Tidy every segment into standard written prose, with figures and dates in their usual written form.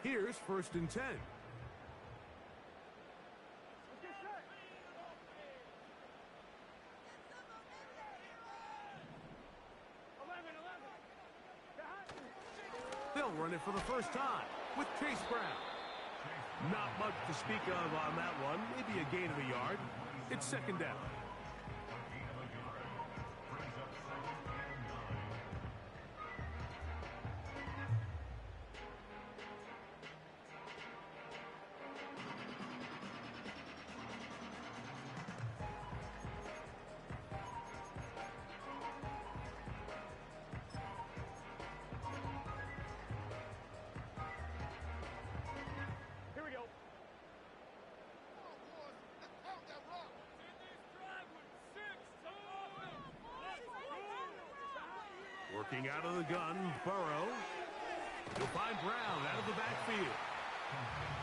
Here's 1st and 10. They'll run it for the first time with Chase Brown. Not much to speak of on that one. Maybe a gain of a yard. It's 2nd down. Working out of the gun, Burrow. You'll find Brown out of the backfield.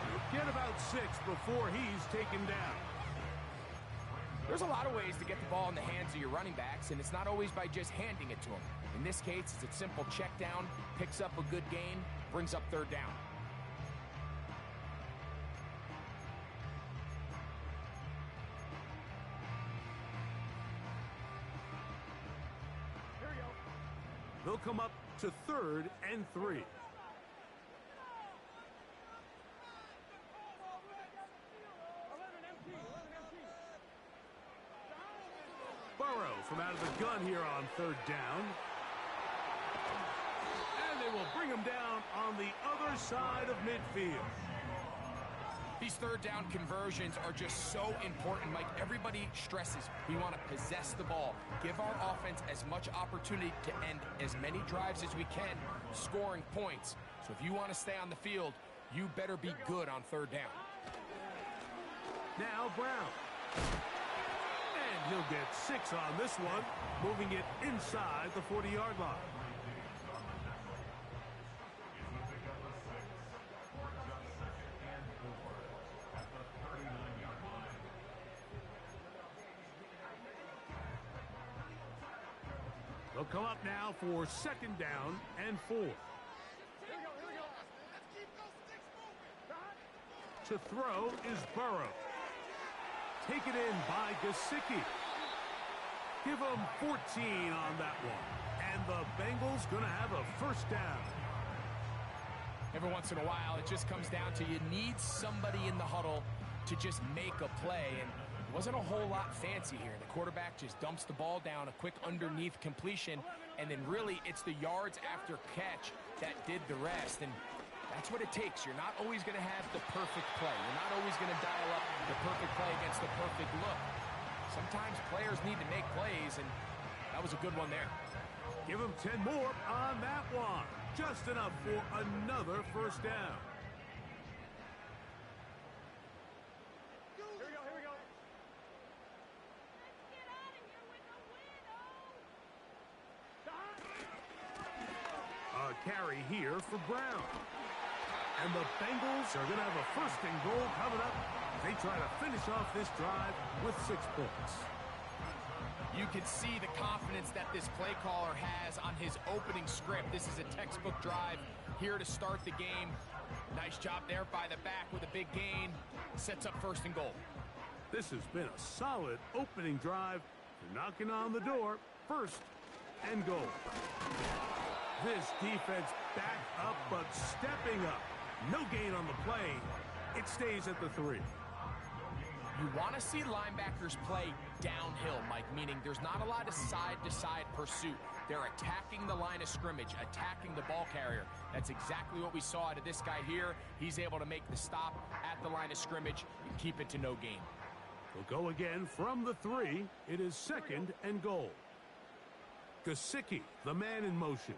He'll get about 6 before he's taken down. There's a lot of ways to get the ball in the hands of your running backs, and it's not always by just handing it to them. In this case, it's a simple check down, picks up a good gain, brings up 3rd down. They'll come up to 3rd and 3. Burrow from out of the gun here on 3rd down. And they will bring him down on the other side of midfield. These 3rd down conversions are just so important, Mike. Everybody stresses we want to possess the ball, give our offense as much opportunity to end as many drives as we can, scoring points. So if you want to stay on the field, you better be good on 3rd down. Now Brown. And he'll get 6 on this one, moving it inside the 40-yard line. They'll come up now for 2nd down and 4. To throw is Burrow. Taken in by Gesicki. Give him 14 on that one. And the Bengals going to have a 1st down. Every once in a while, it just comes down to you need somebody in the huddle to just make a play. And it wasn't a whole lot fancy here. The quarterback just dumps the ball down, a quick underneath completion, and then really it's the yards after catch that did the rest. And that's what it takes. You're not always going to have the perfect play. You're not always going to dial up the perfect play against the perfect look. Sometimes players need to make plays, and that was a good one there. Give him 10 more on that one. Just enough for another 1st down. Here we go. A carry here for Brown. And the Bengals are going to have a 1st and goal coming up. They try to finish off this drive with 6 points. You can see the confidence that this play caller has on his opening script. This is a textbook drive here to start the game. Nice job there by the back with a big gain. Sets up 1st and goal. This has been a solid opening drive. Knocking on the door. 1st and goal. This defense back up but stepping up. No gain on the play. It stays at the 3. You want to see linebackers play downhill, Mike, meaning there's not a lot of side-to-side pursuit. They're attacking the line of scrimmage, attacking the ball carrier. That's exactly what we saw out of this guy here. He's able to make the stop at the line of scrimmage and keep it to no gain. We'll go again from the 3. It is 2nd and goal. Gesicki, the man in motion.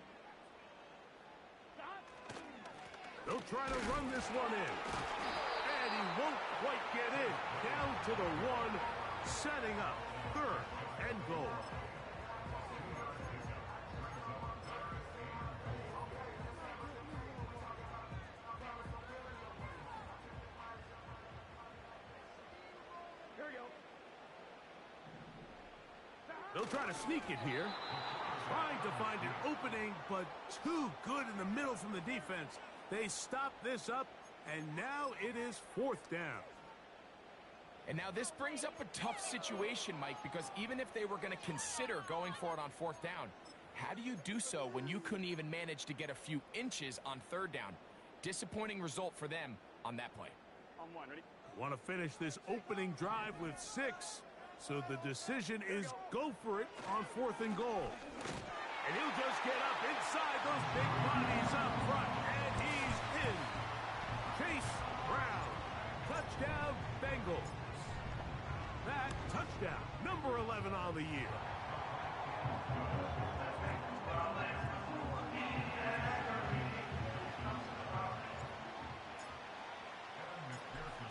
They'll try to run this one in. And he won't quite get in. Down to the 1, setting up 3rd and goal. Here we go. They'll try to sneak it here. Trying to find an opening, but too good in the middle from the defense. They stop this up, and now it is 4th down. And now this brings up a tough situation, Mike, because even if they were going to consider going for it on 4th down, how do you do so when you couldn't even manage to get a few inches on 3rd down? Disappointing result for them on that play. On one, ready? Want to finish this opening drive with 6. So the decision is go for it on 4th and goal. And he'll just get up inside those big bodies up front. And he's in. Chase Brown. Touchdown, Bengals. That touchdown, number 11 on the year.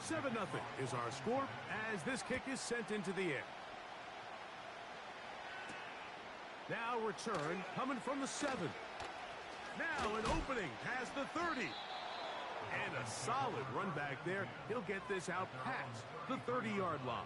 7-0 is our score as this kick is sent into the air. Now return coming from the 7. Now an opening past the 30. And a solid run back there. He'll get this out past the 30-yard line.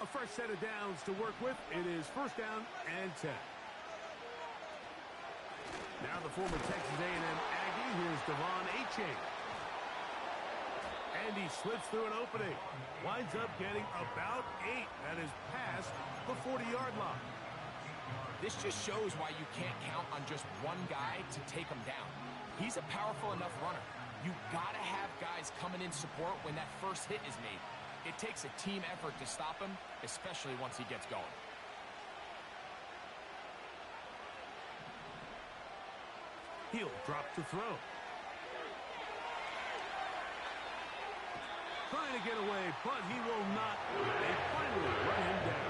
A fresh set of downs to work with. It is 1st down and 10. Now the former Texas A&M Aggie. Here's Devon Achane. And he slips through an opening. Winds up getting about 8. That is past the 40-yard line. This just shows why you can't count on just one guy to take him down. He's a powerful enough runner. You got to have guys coming in support when that first hit is made. It takes a team effort to stop him, especially once he gets going. He'll drop to throw. Trying to get away, but he will not. They finally run him down.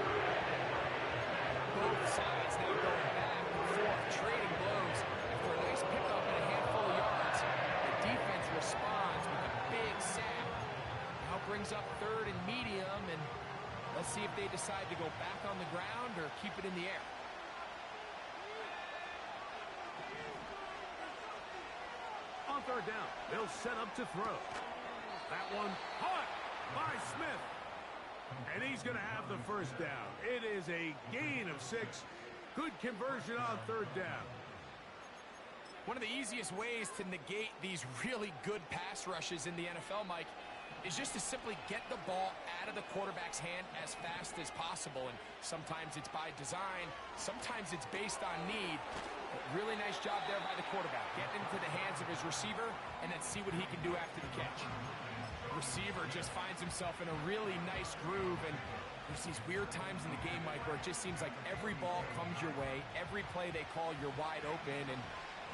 Both sides now going back and forth, trading blows. After a nice pickup and a handful of yards, the defense responds with a big sack. Now brings up 3rd and medium, and let's see if they decide to go back on the ground or keep it in the air. On 3rd down, they'll set up to throw. That one caught by Smith. And he's going to have the 1st down. It is a gain of 6. Good conversion on 3rd down. One of the easiest ways to negate these really good pass rushes in the NFL, Mike, is just to simply get the ball out of the quarterback's hand as fast as possible. And sometimes it's by design, sometimes it's based on need. But really nice job there by the quarterback. Get into the hands of his receiver and then see what he can do after the catch. The receiver just finds himself in a really nice groove, and there's these weird times in the game, Mike, where it just seems like every ball comes your way, every play they call, you're wide open, and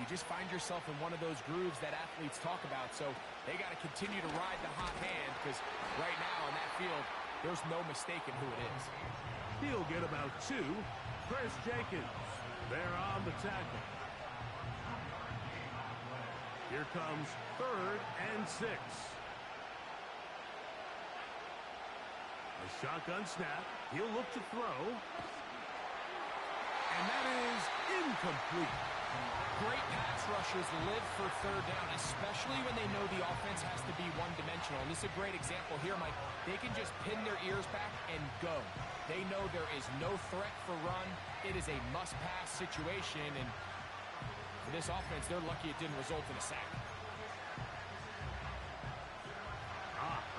you just find yourself in one of those grooves that athletes talk about. So they got to continue to ride the hot hand, because right now in that field, there's no mistaking who it is. He'll get about 2. Chris Jenkins there on the tackle. Here comes 3rd and 6. A shotgun snap. He'll look to throw. And that is incomplete. Great pass rushers live for 3rd down, especially when they know the offense has to be one-dimensional. And this is a great example here, Mike. They can just pin their ears back and go. They know there is no threat for run. It is a must-pass situation, and for this offense, they're lucky it didn't result in a sack.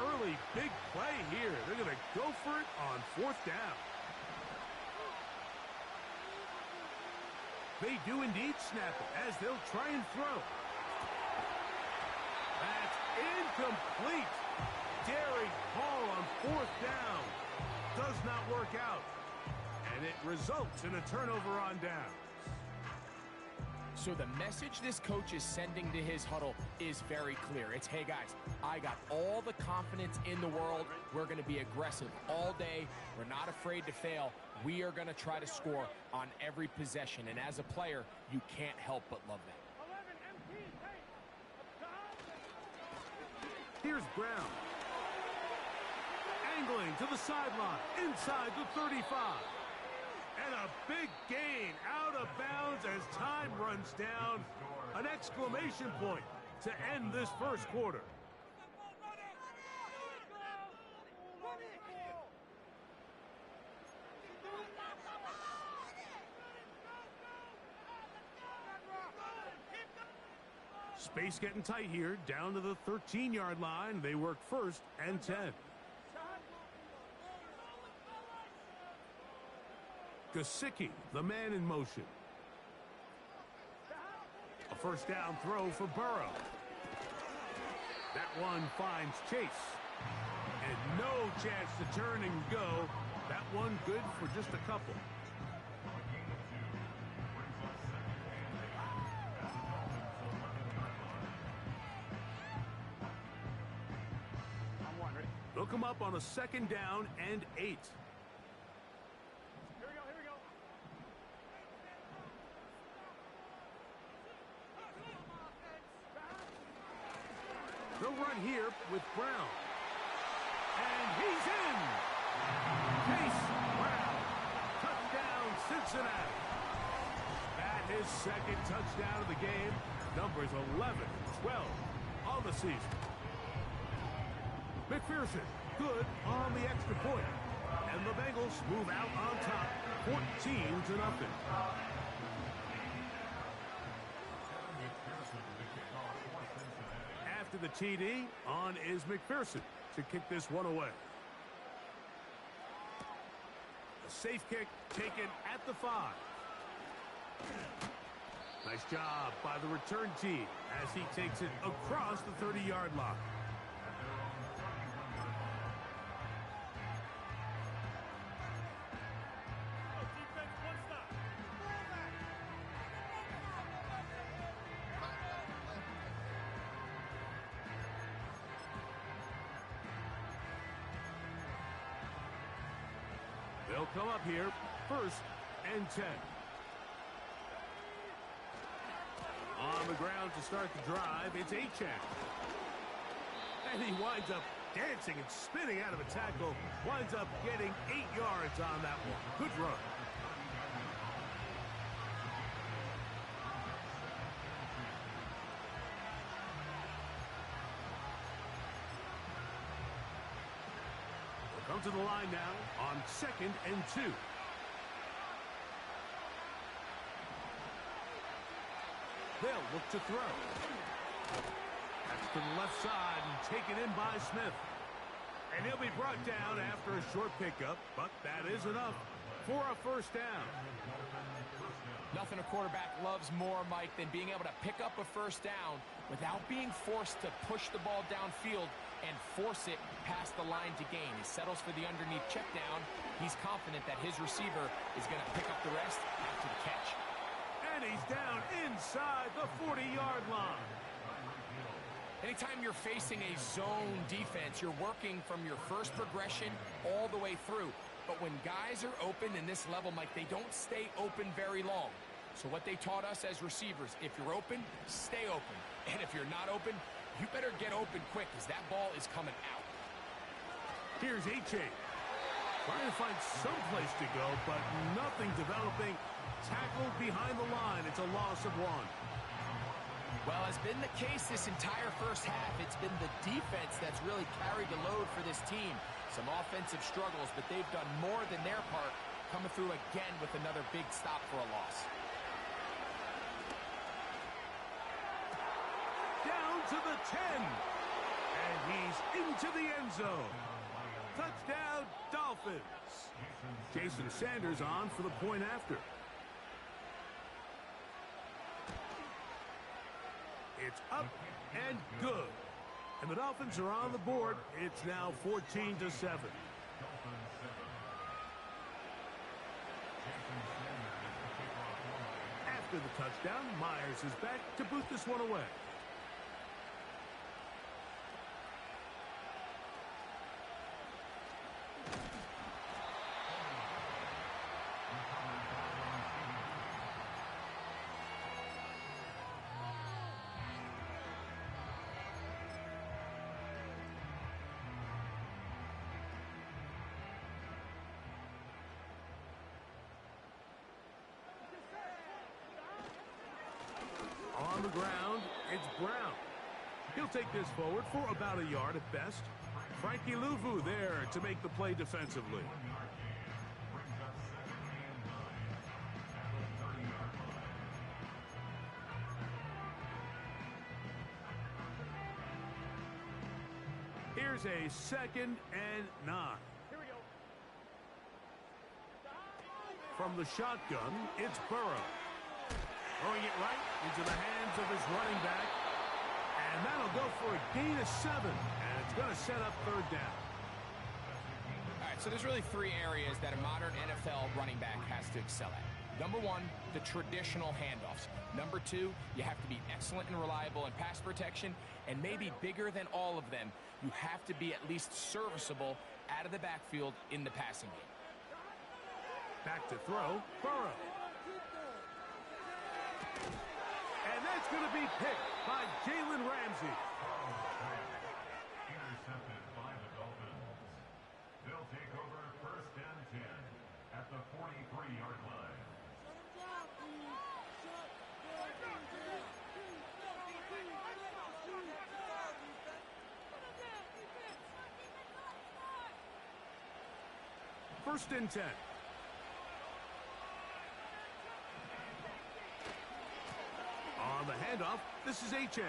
Early big play here. They're going to go for it on 4th down. They do indeed snap it as they'll try and throw. That's incomplete. Daring call on 4th down. Does not work out. And it results in a turnover on downs. So the message this coach is sending to his huddle is very clear. It's, hey guys, I got all the confidence in the world. We're going to be aggressive all day. We're not afraid to fail. We are going to try to score on every possession. And as a player, you can't help but love that. Here's Brown. Angling to the sideline, inside the 35. And a big gain out of bounds as time runs down. An exclamation point to end this first quarter. Space getting tight here, down to the 13-yard line. They work first and 10. Gesicki, the man in motion. A first down throw for Burrow. That one finds Chase. And no chance to turn and go. That one good for just a couple. They'll come up on a second down and 8. Here we go, here we go. They'll run here with Brown. And he's in! Chase Brown. Touchdown, Cincinnati. At his second touchdown of the game. Numbers 11 and 12 on the season. McPherson, good on the extra point. And the Bengals move out on top, 14-0. After the TD, on is McPherson to kick this one away. A safe kick taken at the 5. Nice job by the return team as he takes it across the 30-yard line. They'll come up here, first and 10. On the ground to start the drive, it's Achane. And he winds up dancing and spinning out of a tackle. Winds up getting 8 yards on that one. Good run. Come to the line now on second and 2. They'll look to throw. That's to the left side and taken in by Smith. And he'll be brought down after a short pickup, but that is enough for a first down. Nothing a quarterback loves more, Mike, than being able to pick up a first down without being forced to push the ball downfield and force it past the line to gain. He settles for the underneath check down. He's confident that his receiver is going to pick up the rest after the catch. And he's down inside the 40-yard line. Anytime you're facing a zone defense, you're working from your first progression all the way through. But when guys are open in this level, Mike, they don't stay open very long. So what they taught us as receivers, if you're open, stay open. And if you're not open, you better get open quick because that ball is coming out. Here's Achane. Trying to find some place to go, but nothing developing. Tackled behind the line. It's a loss of 1. Well, has been the case this entire first half. It's been the defense that's really carried the load for this team. Some offensive struggles, but they've done more than their part, coming through again with another big stop for a loss. Down to the 10. And he's into the end zone. Touchdown, Dolphins. Jason Sanders on for the point after. It's up and good. And the Dolphins are on the board. It's now 14-7. After the touchdown, Myers is back to boot this one away. ground, it's Brown. He'll take this forward for about a yard at best. Frankie Louvu there to make the play defensively. Here's a 2nd and 9. Here we go. From the shotgun, it's Burrow. Throwing it right into the hands of his running back. And that'll go for a gain of 7. And it's going to set up 3rd down. All right, so there's really 3 areas that a modern NFL running back has to excel at. Number 1, the traditional handoffs. Number 2, you have to be excellent and reliable in pass protection. And maybe bigger than all of them, you have to be at least serviceable out of the backfield in the passing game. Back to throw, Burrow. And that's going to be picked by Jalen Ramsey. Intercepted by the Dolphins. They'll take over 1st and 10 at the 43-yard line. First and 10. On the handoff, this is Achane.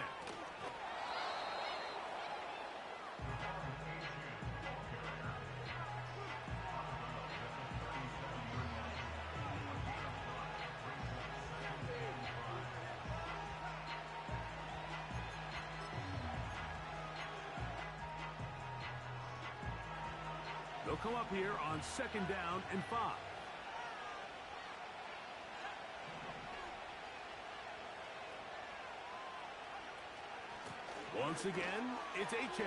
They'll come up here on 2nd down and 5. Once again, it's Achane.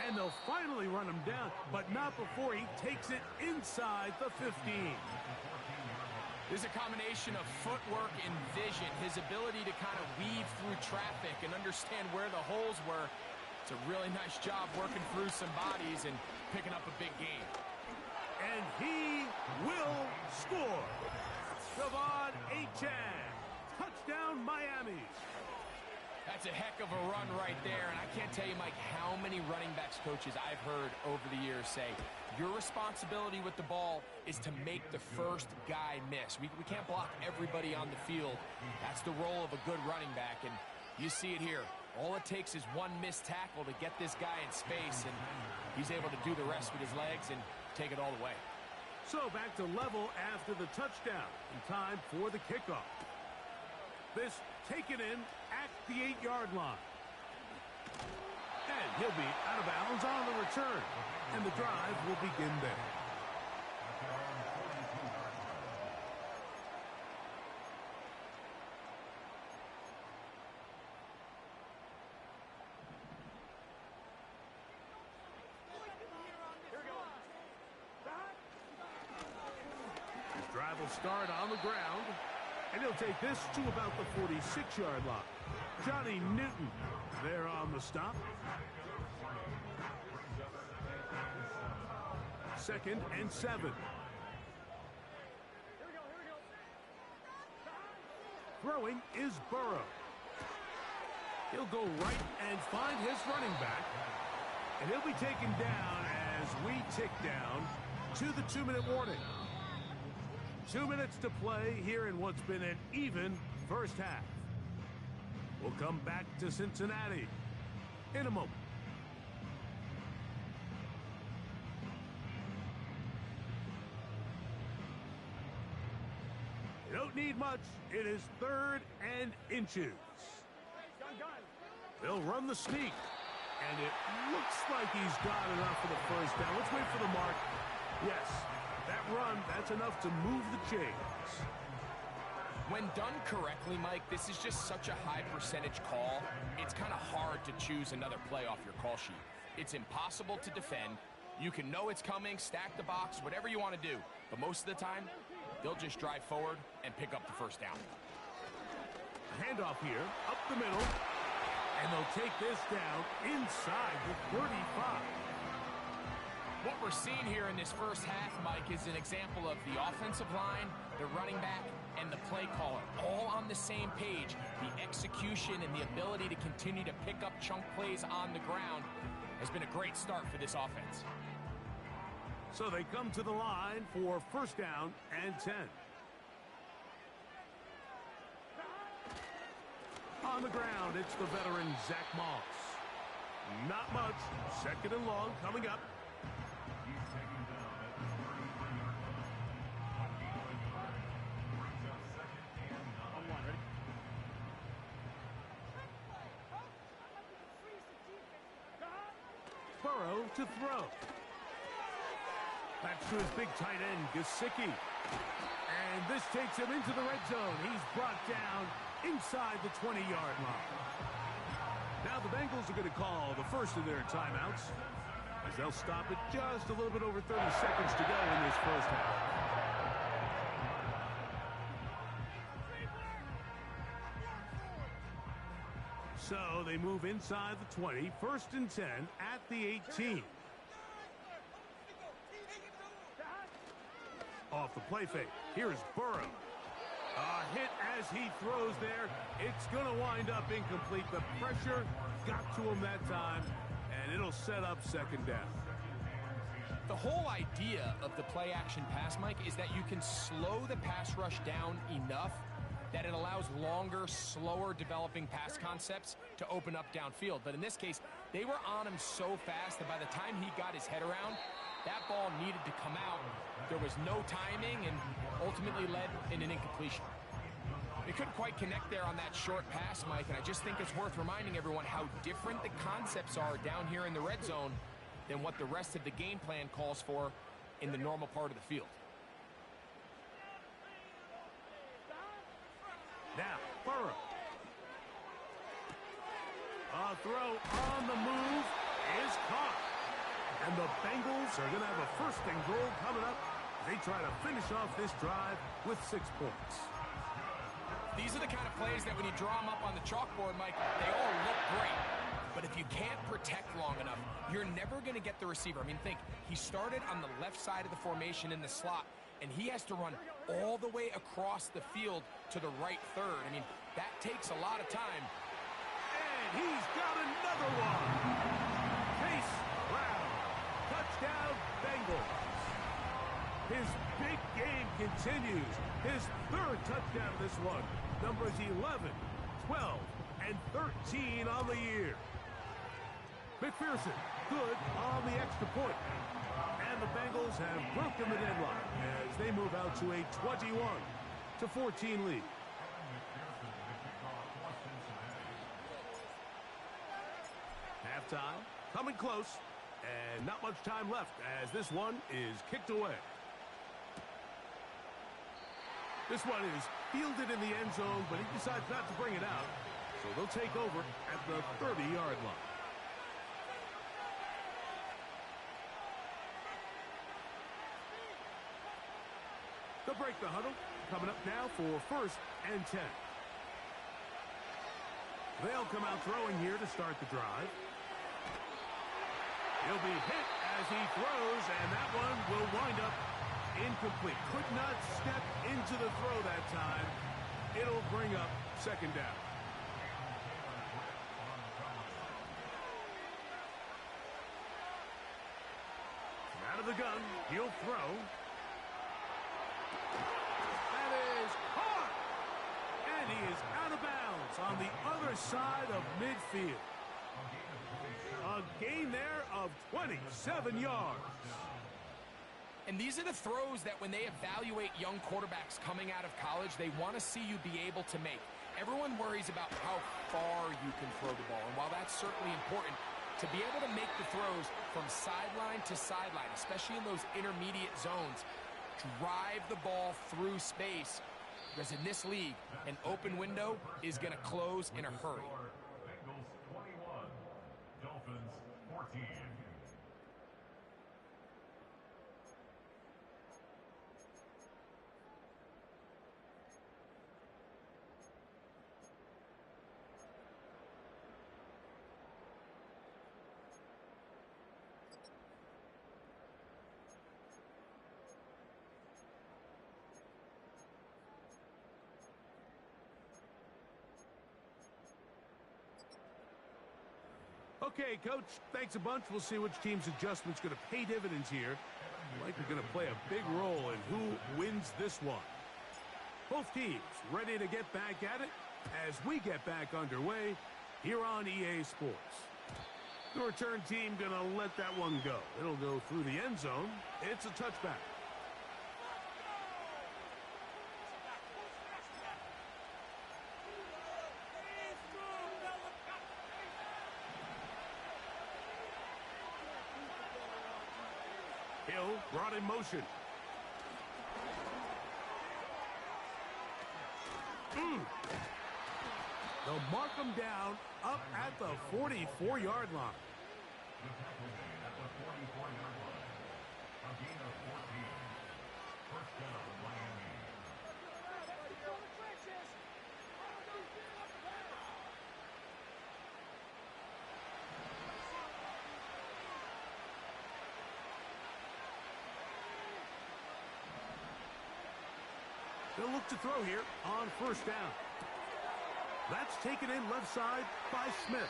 And they'll finally run him down, but not before he takes it inside the 15. There's a combination of footwork and vision, his ability to kind of weave through traffic and understand where the holes were. It's a really nice job working through some bodies and picking up a big gain. And he will score. Devon Achane. Touchdown, Miami. That's a heck of a run right there, and I can't tell you, Mike, how many running backs coaches I've heard over the years say, your responsibility with the ball is to make the first guy miss. We can't block everybody on the field. That's the role of a good running back, and you see it here. All it takes is one missed tackle to get this guy in space, and he's able to do the rest with his legs and take it all the way. So back to level after the touchdown, in time for the kickoff. This taken in at the 8-yard line. And he'll be out of bounds on the return. And the drive will begin there. His drive will start on the ground. And he'll take this to about the 46-yard line. Johnny Newton there on the stop. 2nd and 7. Here we go. Throwing is Burrow. He'll go right and find his running back. And he'll be taken down as we tick down to the 2-minute warning. 2 minutes to play here in what's been an even first half. We'll come back to Cincinnati in a moment. You don't need much. It is 3rd and inches. Gun. They'll run the sneak. And it looks like he's got enough for the first down. Let's wait for the mark. Yes. That run, that's enough to move the chains. When done correctly, Mike, this is just such a high percentage call. It's kind of hard to choose another play off your call sheet. It's impossible to defend. You can know it's coming, stack the box, whatever you want to do. But most of the time, they'll just drive forward and pick up the first down. Handoff here, up the middle. And they'll take this down inside the 35. What we're seeing here in this first half, Mike, is an example of the offensive line, the running back, and the play caller all on the same page. The execution and the ability to continue to pick up chunk plays on the ground has been a great start for this offense. So they come to the line for first down and 10. On the ground, it's the veteran Zach Moss. Not much. Second and long coming up. He's taken down at the 33-yard line. On the brings up second and 9. Ready? Burrow to throw. That's to his big tight end, Gesicki. And this takes him into the red zone. He's brought down inside the 20-yard line. Now the Bengals are going to call the first of their timeouts, as they'll stop it just a little bit over 30 seconds to go in this first half. So they move inside the 20, first and 10 at the 18. Off the play fake, here's Burrow. A hit as he throws there. It's going to wind up incomplete. The pressure got to him that time, and it'll set up second down. The whole idea of the play-action pass, Mike, is that you can slow the pass rush down enough that it allows longer, slower developing pass concepts to open up downfield. But in this case, they were on him so fast that by the time he got his head around, that ball needed to come out. There was no timing and ultimately led in an incompletion. They couldn't quite connect there on that short pass, Mike, and I just think it's worth reminding everyone how different the concepts are down here in the red zone than what the rest of the game plan calls for in the normal part of the field. Now, Burrow. A throw on the move is caught. And the Bengals are going to have a first and goal coming up. They try to finish off this drive with 6 points. These are the kind of plays that when you draw them up on the chalkboard, Mike, they all look great. But if you can't protect long enough, you're never going to get the receiver. I mean, think, he started on the left side of the formation in the slot, and he has to run all the way across the field to the right third. I mean, that takes a lot of time. And he's got another one. Chase Brown. Touchdown, Bengals. His big game continues. His third touchdown this one. Numbers 11, 12, and 13 on the year. McPherson, good on the extra point. And the Bengals have broken the deadlock as they move out to a 21-14 lead. Halftime, coming close, and not much time left as this one is kicked away. This one is fielded in the end zone, but he decides not to bring it out, so they'll take over at the 30-yard line. They'll break the huddle, coming up now for first and 10. They'll come out throwing here to start the drive. He'll be hit as he throws, and that one will wind up incomplete. Could not step into the throw that time. It'll bring up second down. Out of the gun, he'll throw. That is caught! And he is out of bounds on the other side of midfield. A gain there of 27 yards. And these are the throws that when they evaluate young quarterbacks coming out of college, they want to see you be able to make. Everyone worries about how far you can throw the ball. And while that's certainly important, to be able to make the throws from sideline to sideline, especially in those intermediate zones, drive the ball through space. Because in this league, an open window is going to close in a hurry. Bengals 21, Dolphins 14. Okay, Coach, thanks a bunch. We'll see which team's adjustment's going to pay dividends here. Likely going to play a big role in who wins this one. Both teams ready to get back at it as we get back underway here on EA Sports. The return team going to let that one go. It'll go through the end zone. It's a touchback. Hill brought in motion. They'll mark him down up at the 44-yard line. The tackle made at the 44-yard line. A gain of 14. First down, Miami. They'll look to throw here on first down. That's taken in left side by Smith.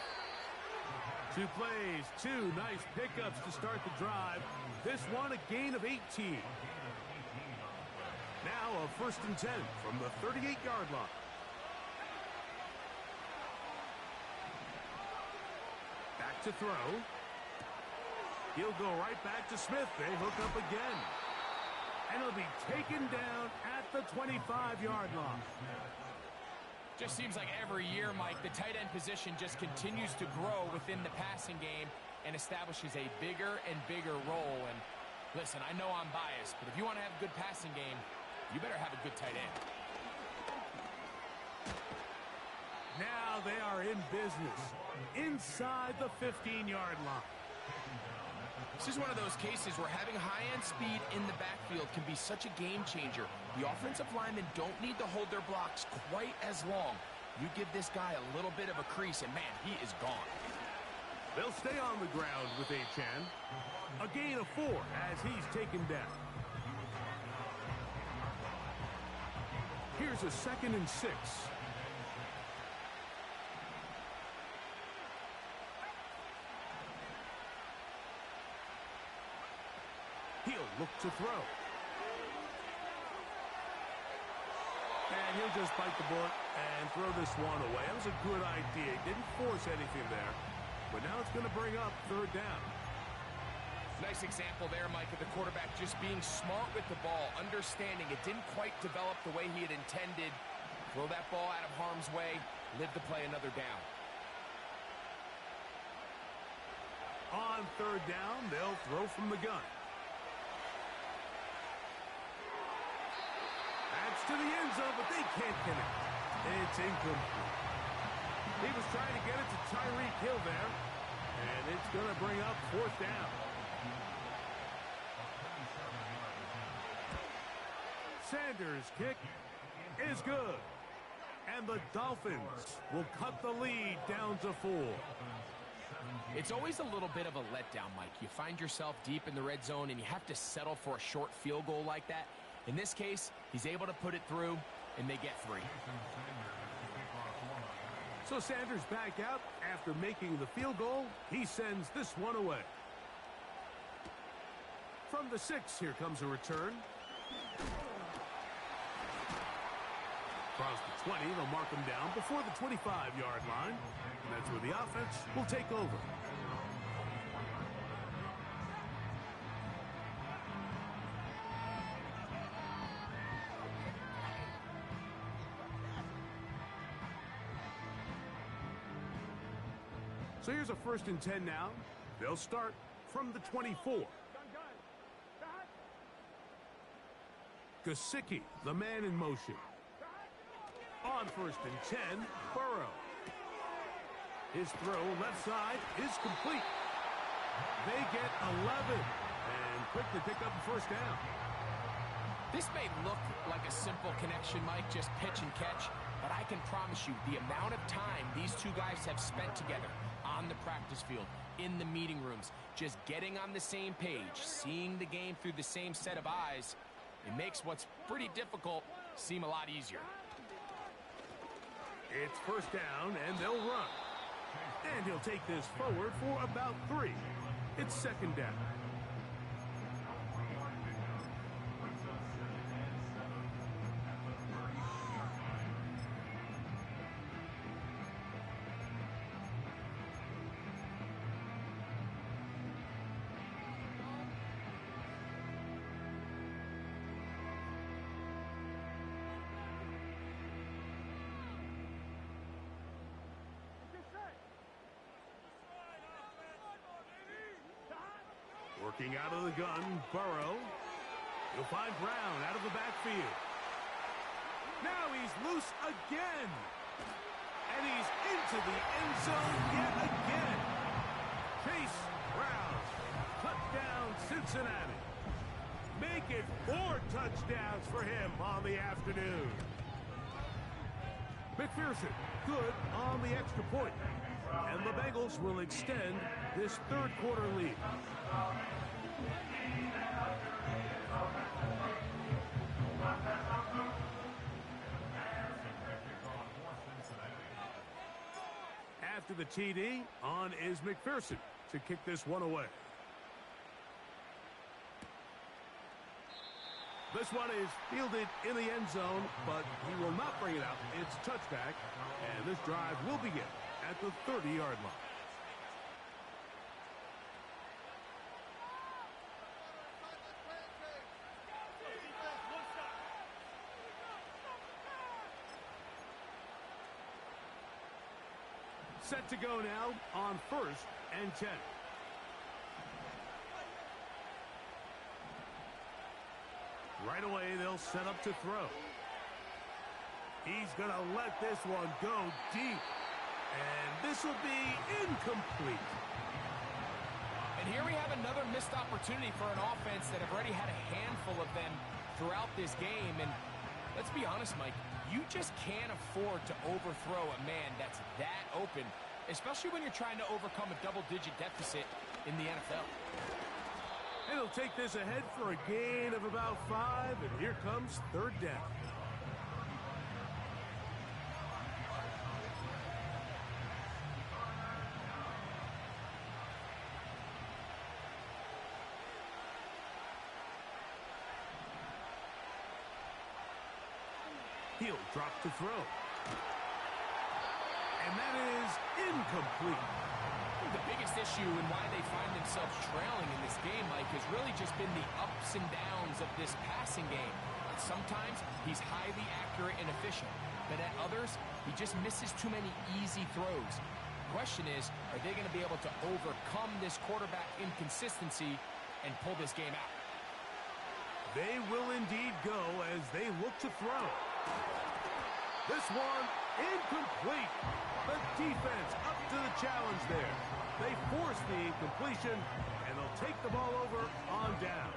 2 plays, 2 nice pickups to start the drive. This one a gain of 18. Now a 1st and 10 from the 38-yard line. Back to throw. He'll go right back to Smith. They hook up again. And he'll be taken down at the 25-yard line. Just seems like every year, Mike, the tight end position just continues to grow within the passing game and establishes a bigger and bigger role. And listen, I know I'm biased, but if you want to have a good passing game, you better have a good tight end. Now they are in business inside the 15-yard line. This is one of those cases where having high-end speed in the backfield can be such a game changer. The offensive linemen don't need to hold their blocks quite as long. You give this guy a little bit of a crease, and man, he is gone. They'll stay on the ground with Achan. A gain of 4 as he's taken down. Here's a 2nd and 6. He'll look to throw. And he'll just bite the bullet and throw this one away. That was a good idea. He didn't force anything there. But now it's going to bring up 3rd down. Nice example there, Mike, of the quarterback just being smart with the ball, understanding it didn't quite develop the way he had intended. Throw that ball out of harm's way, live to play another down. On 3rd down, they'll throw from the gun. That's to the end zone, but they can't connect. It's incomplete. He was trying to get it to Tyreek Hill there, and it's going to bring up 4th down. Sanders' kick is good. And the Dolphins will cut the lead down to 4. It's always a little bit of a letdown, Mike. You find yourself deep in the red zone, and you have to settle for a short field goal like that. In this case, he's able to put it through, and they get 3. So Sanders back out after making the field goal. He sends this one away. From the 6, here comes a return. Across the 20, they'll mark him down before the 25-yard line. And that's where the offense will take over. So here's a 1st and 10 now. They'll start from the 24. Gesicki, the man in motion. On 1st and 10, Burrow. His throw left side is complete. They get 11 and quickly pick up the 1st down. This may look like a simple connection, Mike, just pitch and catch, but I can promise you the amount of time these two guys have spent together on the practice field, in the meeting rooms, just getting on the same page, seeing the game through the same set of eyes, it makes what's pretty difficult seem a lot easier. It's 1st down, and they'll run. And he'll take this forward for about 3. It's second down. Working out of the gun, Burrow. He'll find Brown out of the backfield. Now he's loose again. And he's into the end zone yet again. Chase Brown. Touchdown, Cincinnati. Make it 4 touchdowns for him on the afternoon. McPherson, good on the extra point. And the Bengals will extend this third quarter lead. After the TD, on is McPherson to kick this one away. This one is fielded in the end zone, but he will not bring it out. It's touchback, and this drive will begin at the 30-yard line. Set to go now on 1st and 10. Right away, they'll set up to throw. He's going to let this one go deep. And this will be incomplete. And here we have another missed opportunity for an offense that have already had a handful of them throughout this game. And let's be honest, Mike, you just can't afford to overthrow a man that's that open, especially when you're trying to overcome a double-digit deficit in the NFL. And he'll take this ahead for a gain of about 5, and here comes third down. He'll drop to throw. And that is incomplete. The biggest issue and why they find themselves trailing in this game, Mike, has really just been the ups and downs of this passing game. Sometimes he's highly accurate and efficient, but at others, he just misses too many easy throws. The question is, are they going to be able to overcome this quarterback inconsistency and pull this game out? They will indeed go as they look to throw. This one incomplete. The defense up to the challenge there. They force the incompletion, and they'll take the ball over on downs.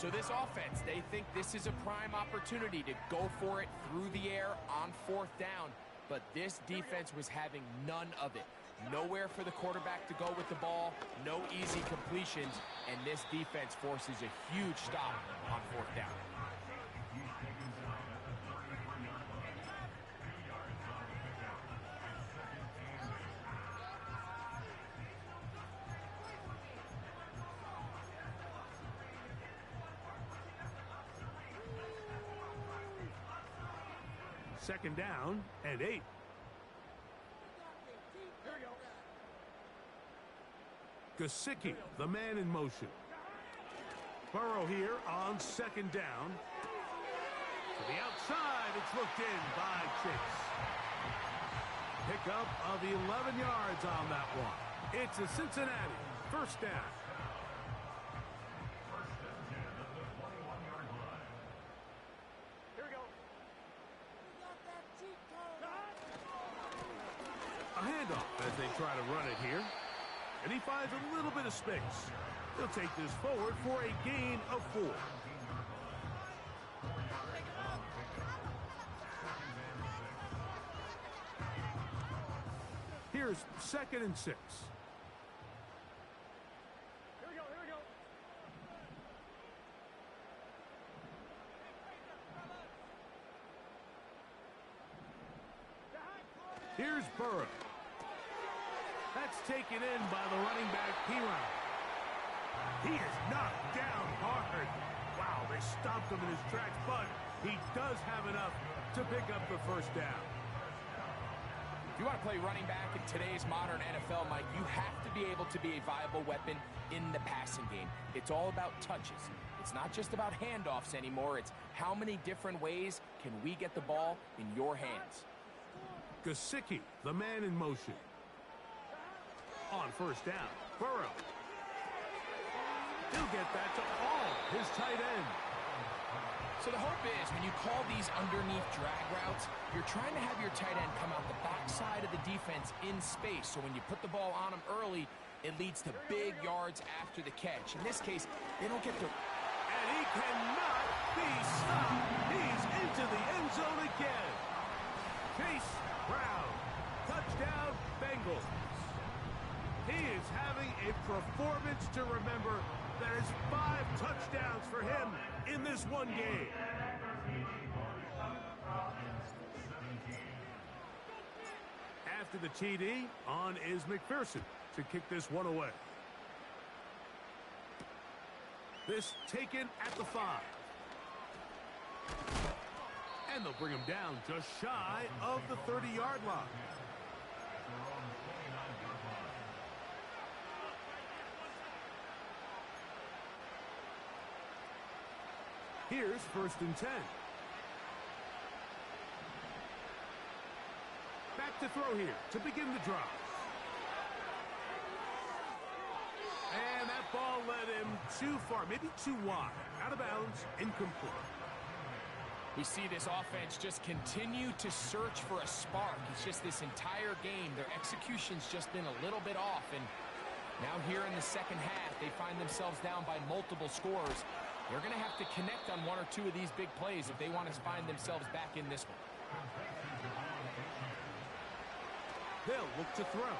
So this offense, they think this is a prime opportunity to go for it through the air on 4th down. But this defense was having none of it. Nowhere for the quarterback to go with the ball, no easy completions, and this defense forces a huge stop on 4th down. Second down and 8. Here we go. Gesicki, the man in motion. Burrow here on second down. To the outside, it's looked in by Chase. Pickup of 11 yards on that one. It's a Cincinnati first down. Here we go. A handoff as they try to run it here. And he finds a little bit of space. He'll take this forward for a gain of 4. Here's 2nd and 6. Here we go. Here we go. Here's Burrow. That's taken in by the running back, Piron. He is knocked down hard. Wow, they stopped him in his tracks, but he does have enough to pick up the first down. If you want to play running back in today's modern NFL, Mike, you have to be able to be a viable weapon in the passing game. It's all about touches. It's not just about handoffs anymore. It's how many different ways can we get the ball in your hands. Gesicki, the man in motion. On first down, Burrow. He'll get that to all his tight end. So the hope is when you call these underneath drag routes, you're trying to have your tight end come out the backside of the defense in space. So when you put the ball on him early, it leads to big yards after the catch. In this case, they don't get to... And he cannot be stopped. He's into the end zone again. Chase Brown. Touchdown, Bengals. He is having a performance to remember. That is 5 touchdowns for him in this one game. After the TD, on is McPherson to kick this one away. This taken at the 5. And they'll bring him down just shy of the 30-yard line. Here's 1st and 10. Back to throw here to begin the drive. And that ball led him too far, maybe too wide. Out of bounds, incomplete. We see this offense just continue to search for a spark. It's just this entire game, their execution's just been a little bit off. And now here in the second half, they find themselves down by multiple scores. They're going to have to connect on 1 or 2 of these big plays if they want to find themselves back in this one. They'll look to throw.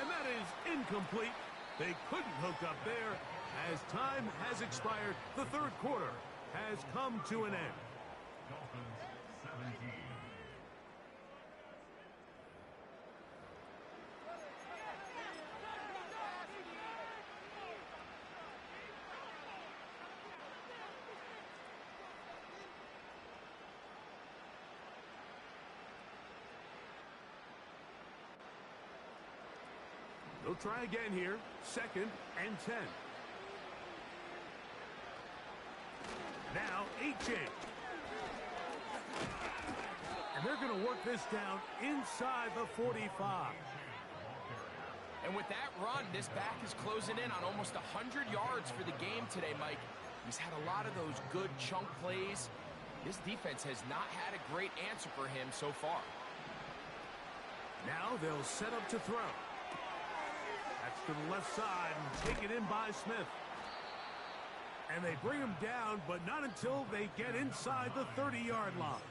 And that is incomplete. They couldn't hook up there as time has expired. The third quarter has come to an end. Dolphins 17. They'll try again here. 2nd and 10. Now, 8 change. And they're going to work this down inside the 45. And with that run, this back is closing in on almost 100 yards for the game today, Mike. He's had a lot of those good chunk plays. This defense has not had a great answer for him so far. Now they'll set up to throw. That's to the left side and taken in by Smith. And they bring him down, but not until they get inside the 30-yard line.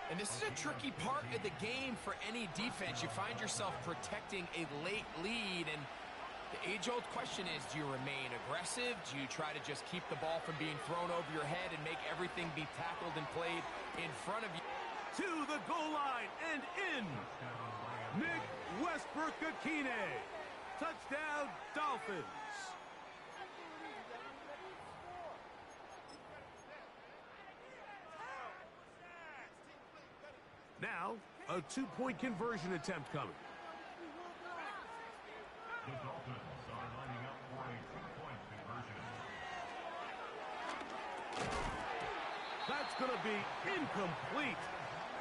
And this is a tricky part of the game for any defense. You find yourself protecting a late lead, and the age-old question is, do you remain aggressive? Do you try to just keep the ball from being thrown over your head and make everything be tackled and played in front of you? To the goal line and in. Nick Westbrook-Akine. Touchdown, Dolphins. Now, a 2-point conversion attempt coming. The Dolphins are lining up for a 2-point conversion. That's going to be incomplete.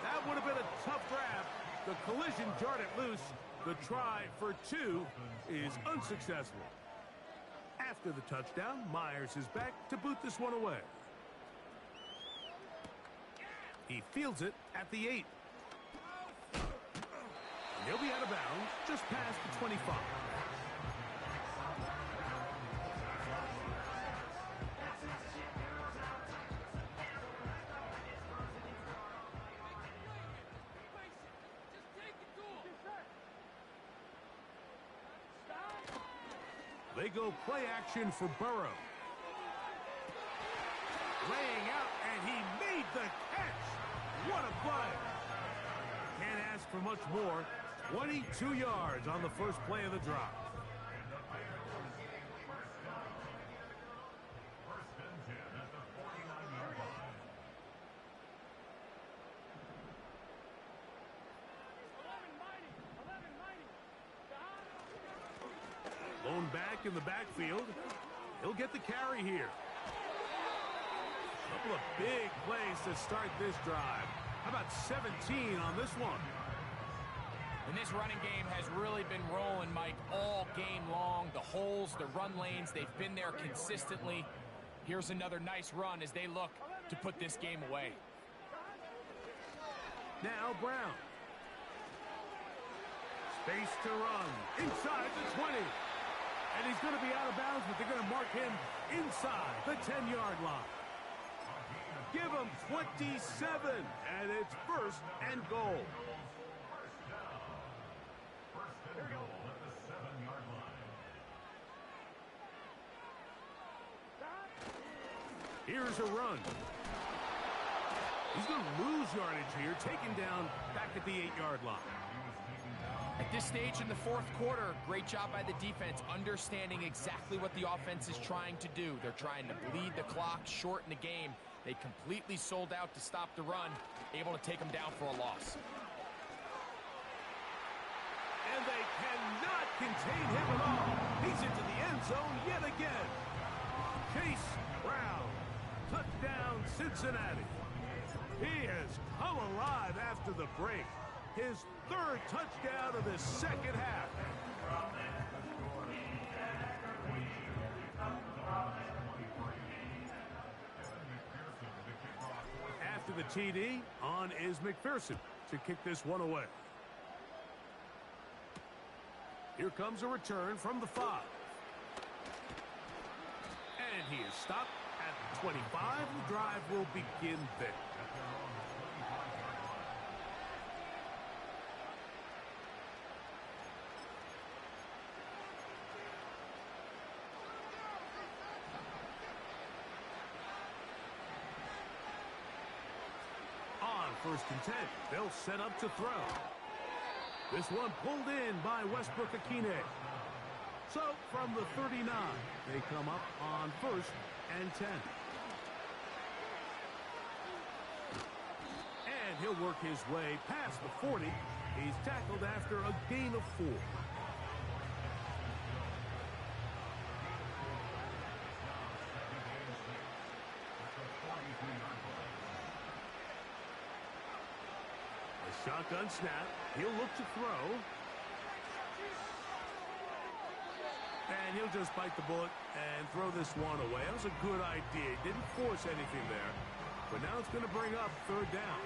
That would have been a tough grab. The collision jarred it loose. The try for 2 is unsuccessful. After the touchdown, Myers is back to boot this one away. He fields it at the 8. He'll be out of bounds just past the 25. They go play action for Burrow. Laying out, and he made the catch. What a play. ask for much more. 22 yards on the first play of the drive. First and 10 at the 49-yard line. 11 mighty. Lone back in the backfield. He'll get the carry here. Couple of big plays to start this drive. How about 17 on this one? And this running game has really been rolling, Mike, all game long. The holes, the run lanes, they've been there consistently. Here's another nice run as they look to put this game away. Now Brown. Space to run. Inside the 20. And he's going to be out of bounds, but they're going to mark him inside the 10-yard line. Give him 27, and it's first and goal. First and goal at the 7-yard line. Here's a run. He's going to lose yardage here, taken down back at the 8-yard line. At this stage in the fourth quarter, great job by the defense, understanding exactly what the offense is trying to do. They're trying to bleed the clock, shorten the game. They completely sold out to stop the run, able to take them down for a loss. And they cannot contain him at all. He's into the end zone yet again. Chase Brown, touchdown Cincinnati. He has come alive after the break. His third touchdown of the second half. After the TD, on is McPherson to kick this one away. Here comes a return from the 5. And he is stopped at the 25. The drive will begin there. First and 10. They'll set up to throw. This one pulled in by Westbrook Akine. So from the 39, they come up on first and 10. And he'll work his way past the 40. He's tackled after a gain of 4. Shotgun snap. He'll look to throw. And he'll just bite the bullet and throw this one away. That was a good idea. Didn't force anything there. But now it's going to bring up third down.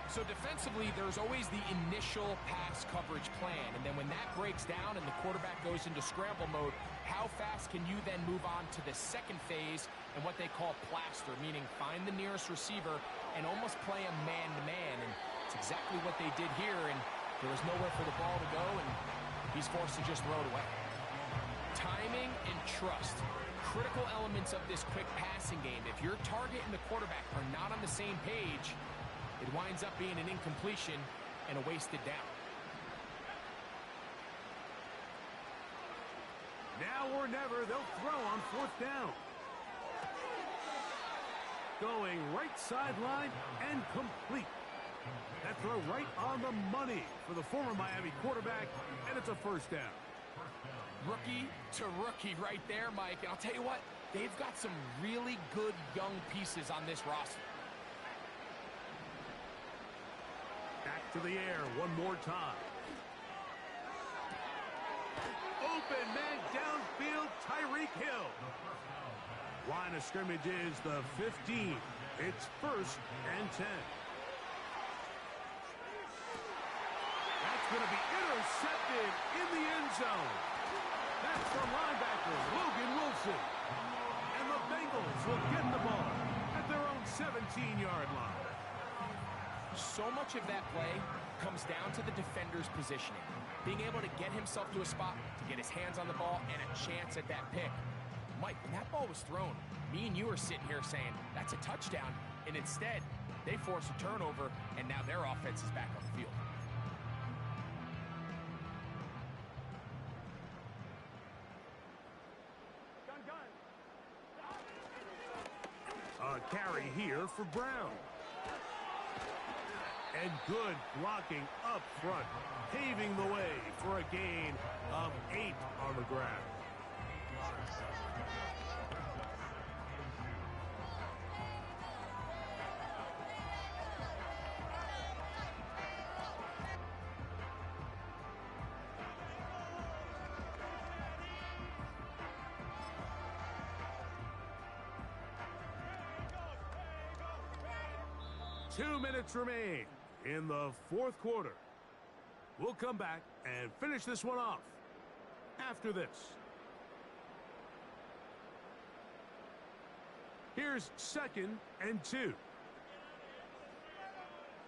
So defensively, there's always the initial pass coverage plan. And then when that breaks down and the quarterback goes into scramble mode, how fast can you then move on to the second phase and what they call plaster, meaning find the nearest receiver and almost play a man-to-man. And it's exactly what they did here, and there was nowhere for the ball to go, and he's forced to just throw it away. Timing and trust, critical elements of this quick passing game. If your target and the quarterback are not on the same page, it winds up being an incompletion and a wasted down. Now or never, they'll throw on fourth down. Going right sideline and complete. That throw right on the money for the former Miami quarterback, and it's a first down. Rookie to rookie right there, Mike. And I'll tell you what, they've got some really good young pieces on this roster. Back to the air one more time. Open man downfield, Tyreek Hill. Line of scrimmage is the 15. It's first and 10. That's going to be intercepted in the end zone. That's the linebacker, Logan Wilson. And the Bengals will get the ball at their own 17-yard line. So much of that play comes down to the defender's positioning. Being able to get himself to a spot, to get his hands on the ball, and a chance at that pick. Mike, when that ball was thrown, me and you are sitting here saying, that's a touchdown. And instead, They force a turnover, and now their offense is back on the field. A carry here for Brown. And good blocking up front, paving the way for a gain of 8 on the ground. Two minutes remain in the fourth quarter. We'll come back and finish this one off after this. Here's 2nd and 2. Here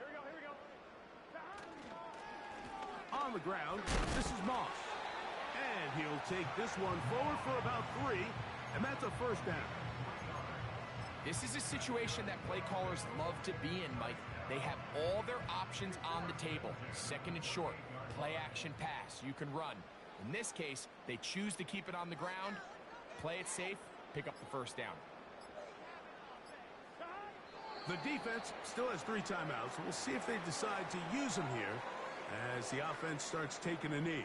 we go. On the ground, this is Moss. And he'll take this one forward for about 3, and that's a first down. This is a situation that play callers love to be in, Mike. They have all their options on the table. 2nd and short, play action pass, you can run. In this case, they choose to keep it on the ground, play it safe, pick up the first down. The defense still has 3 timeouts. We'll see if they decide to use them here as the offense starts taking a knee.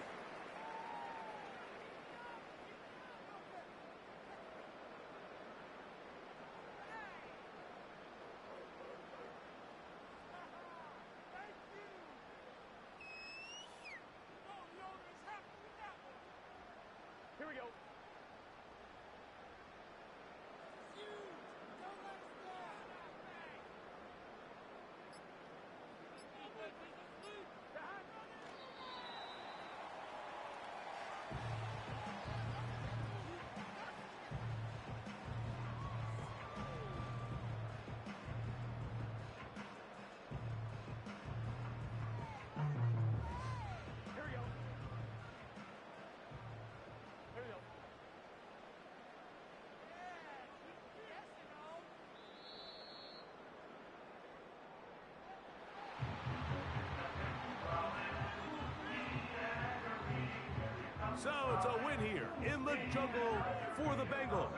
Here we go. So it's a win here in the jungle for the Bengals.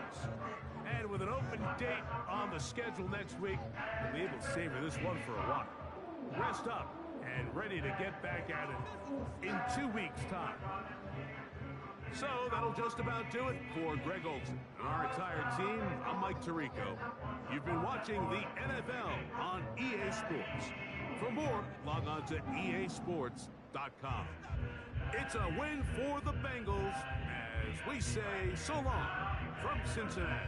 And with an open date on the schedule next week, we'll be able to savor this one for a while. Rest up and ready to get back at it in 2 weeks' time. So that'll just about do it for Greg Olsen and our entire team. I'm Mike Tirico. You've been watching the NFL on EA Sports. For more, log on to easports.com. It's a win for the Bengals as we say so long from Cincinnati.